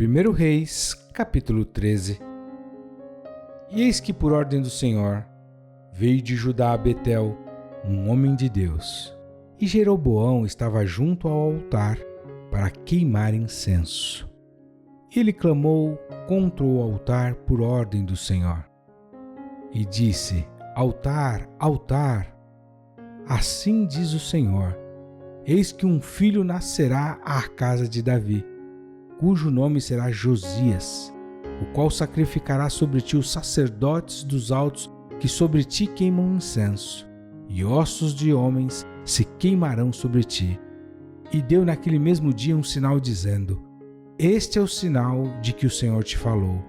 1 Reis, capítulo 13. E eis que por ordem do Senhor veio de Judá a Betel um homem de Deus, e Jeroboão estava junto ao altar para queimar incenso. Ele clamou contra o altar por ordem do Senhor, e disse: Altar, altar, assim diz o Senhor, eis que um filho nascerá à casa de Davi, cujo nome será Josias, o qual sacrificará sobre ti os sacerdotes dos altos que sobre ti queimam incenso, e ossos de homens se queimarão sobre ti. E deu naquele mesmo dia um sinal dizendo: Este é o sinal de que o Senhor te falou.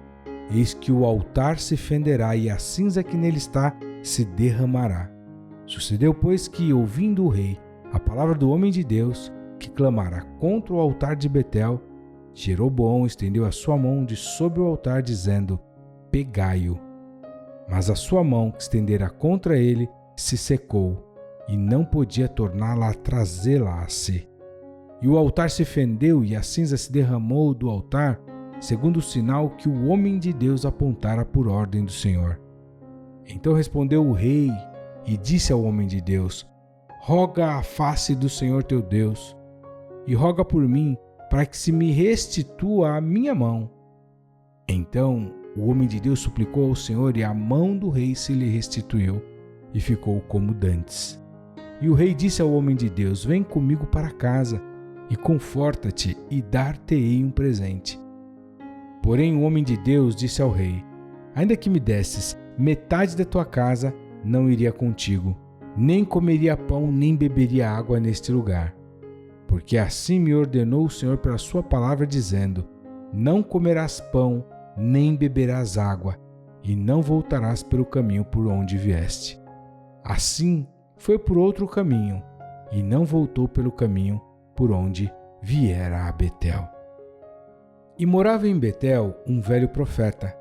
Eis que o altar se fenderá e a cinza que nele está se derramará. Sucedeu, pois, que, ouvindo o rei a palavra do homem de Deus, que clamara contra o altar de Betel, Jeroboão estendeu a sua mão de sobre o altar, dizendo: Pegai-o. Mas a sua mão que estendera contra ele se secou, e não podia torná-la a trazê-la a si. E o altar se fendeu, e a cinza se derramou do altar, segundo o sinal que o homem de Deus apontara por ordem do Senhor. Então respondeu o rei e disse ao homem de Deus: Roga a face do Senhor teu Deus, e roga por mim, para que se me restitua a minha mão. Então o homem de Deus suplicou ao Senhor, e a mão do rei se lhe restituiu, e ficou como dantes. E o rei disse ao homem de Deus: Vem comigo para casa, e conforta-te, e dar-te-ei um presente. Porém o homem de Deus disse ao rei: Ainda que me desses metade da tua casa, não iria contigo, nem comeria pão, nem beberia água neste lugar. Porque assim me ordenou o Senhor pela sua palavra, dizendo: Não comerás pão, nem beberás água, e não voltarás pelo caminho por onde vieste. Assim foi por outro caminho, e não voltou pelo caminho por onde viera a Betel. E morava em Betel um velho profeta.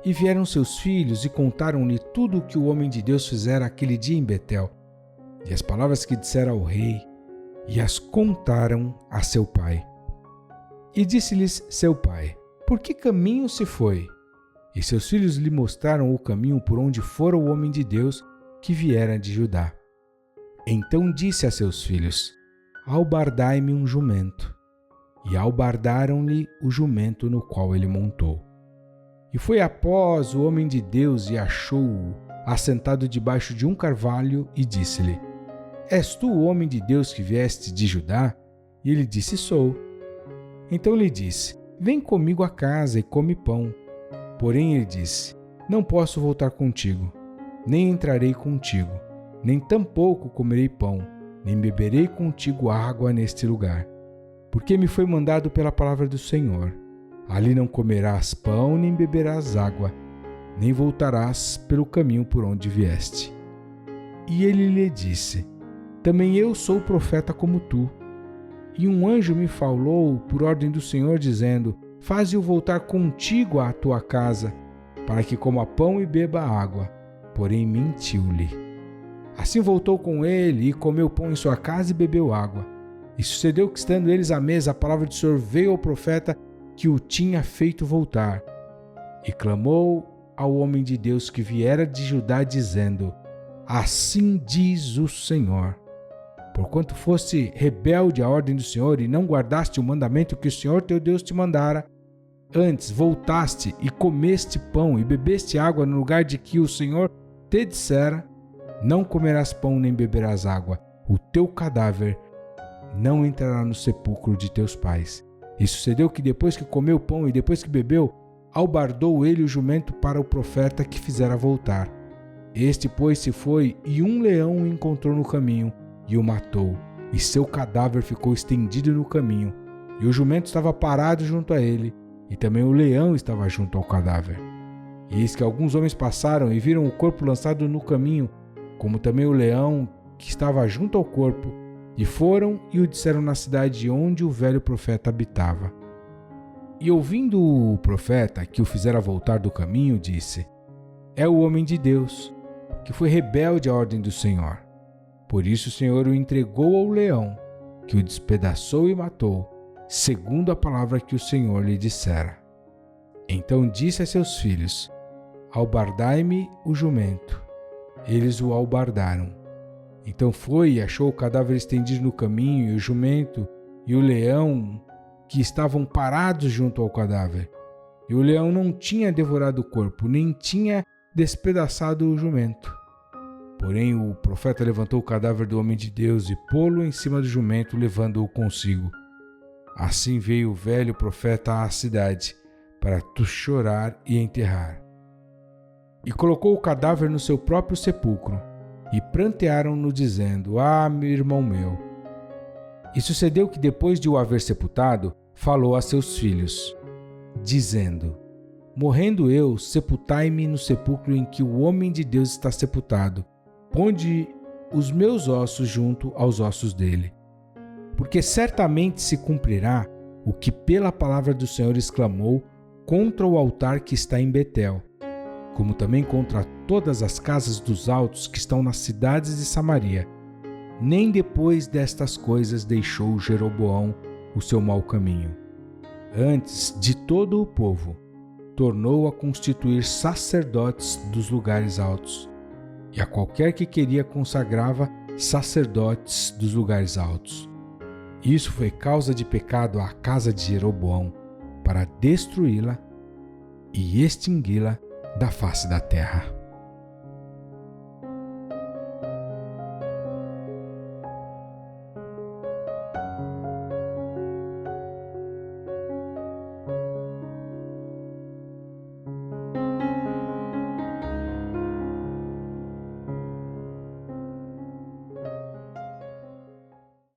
E vieram seus filhos e contaram-lhe tudo o que o homem de Deus fizera aquele dia em Betel, e as palavras que dissera ao rei, e as contaram a seu pai. E disse-lhes seu pai: Por que caminho se foi? E seus filhos lhe mostraram o caminho por onde fora o homem de Deus que viera de Judá. Então disse a seus filhos: Albardai-me um jumento. E albardaram-lhe o jumento no qual ele montou. E foi após o homem de Deus e achou-o assentado debaixo de um carvalho e disse-lhe: És tu o homem de Deus que vieste de Judá? E ele disse: Sou. Então lhe disse: Vem comigo a casa e come pão. Porém ele disse: Não posso voltar contigo, nem entrarei contigo, nem tampouco comerei pão, nem beberei contigo água neste lugar, porque me foi mandado pela palavra do Senhor: Ali não comerás pão, nem beberás água, nem voltarás pelo caminho por onde vieste. E ele lhe disse: Também eu sou profeta como tu. E um anjo me falou por ordem do Senhor, dizendo: Faze-o voltar contigo à tua casa, para que coma pão e beba água. Porém mentiu-lhe. Assim voltou com ele, e comeu pão em sua casa e bebeu água. E sucedeu que, estando eles à mesa, a palavra do Senhor veio ao profeta que o tinha feito voltar. E clamou ao homem de Deus que viera de Judá, dizendo: Assim diz o Senhor: Porquanto foste rebelde à ordem do Senhor e não guardaste o mandamento que o Senhor teu Deus te mandara, antes voltaste e comeste pão e bebeste água no lugar de que o Senhor te dissera: Não comerás pão nem beberás água, o teu cadáver não entrará no sepulcro de teus pais. E sucedeu que depois que comeu pão e depois que bebeu, albardou ele o jumento para o profeta que fizera voltar. Este, pois, se foi, e um leão o encontrou no caminho, e o matou, e seu cadáver ficou estendido no caminho, e o jumento estava parado junto a ele, e também o leão estava junto ao cadáver. E eis que alguns homens passaram e viram o corpo lançado no caminho, como também o leão que estava junto ao corpo, e foram e o disseram na cidade onde o velho profeta habitava. E ouvindo o profeta que o fizera voltar do caminho, disse: É o homem de Deus, que foi rebelde à ordem do Senhor. Por isso o Senhor o entregou ao leão, que o despedaçou e matou, segundo a palavra que o Senhor lhe dissera. Então disse a seus filhos: albardai-me o jumento. Eles o albardaram. Então foi e achou o cadáver estendido no caminho, e o jumento e o leão que estavam parados junto ao cadáver. E o leão não tinha devorado o corpo, nem tinha despedaçado o jumento. Porém o profeta levantou o cadáver do homem de Deus e pô-lo em cima do jumento, levando-o consigo. Assim veio o velho profeta à cidade, para chorar e enterrar. E colocou o cadáver no seu próprio sepulcro, e prantearam-no, dizendo: Ah, meu irmão meu! E sucedeu que, depois de o haver sepultado, falou a seus filhos, dizendo: Morrendo eu, sepultai-me no sepulcro em que o homem de Deus está sepultado. Ponde os meus ossos junto aos ossos dele. Porque certamente se cumprirá o que pela palavra do Senhor exclamou contra o altar que está em Betel, como também contra todas as casas dos altos que estão nas cidades de Samaria. Nem depois destas coisas deixou Jeroboão o seu mau caminho. Antes de todo o povo, tornou a constituir sacerdotes dos lugares altos, e a qualquer que queria consagrava sacerdotes dos lugares altos. Isso foi causa de pecado à casa de Jeroboão, para destruí-la e extingui-la da face da terra.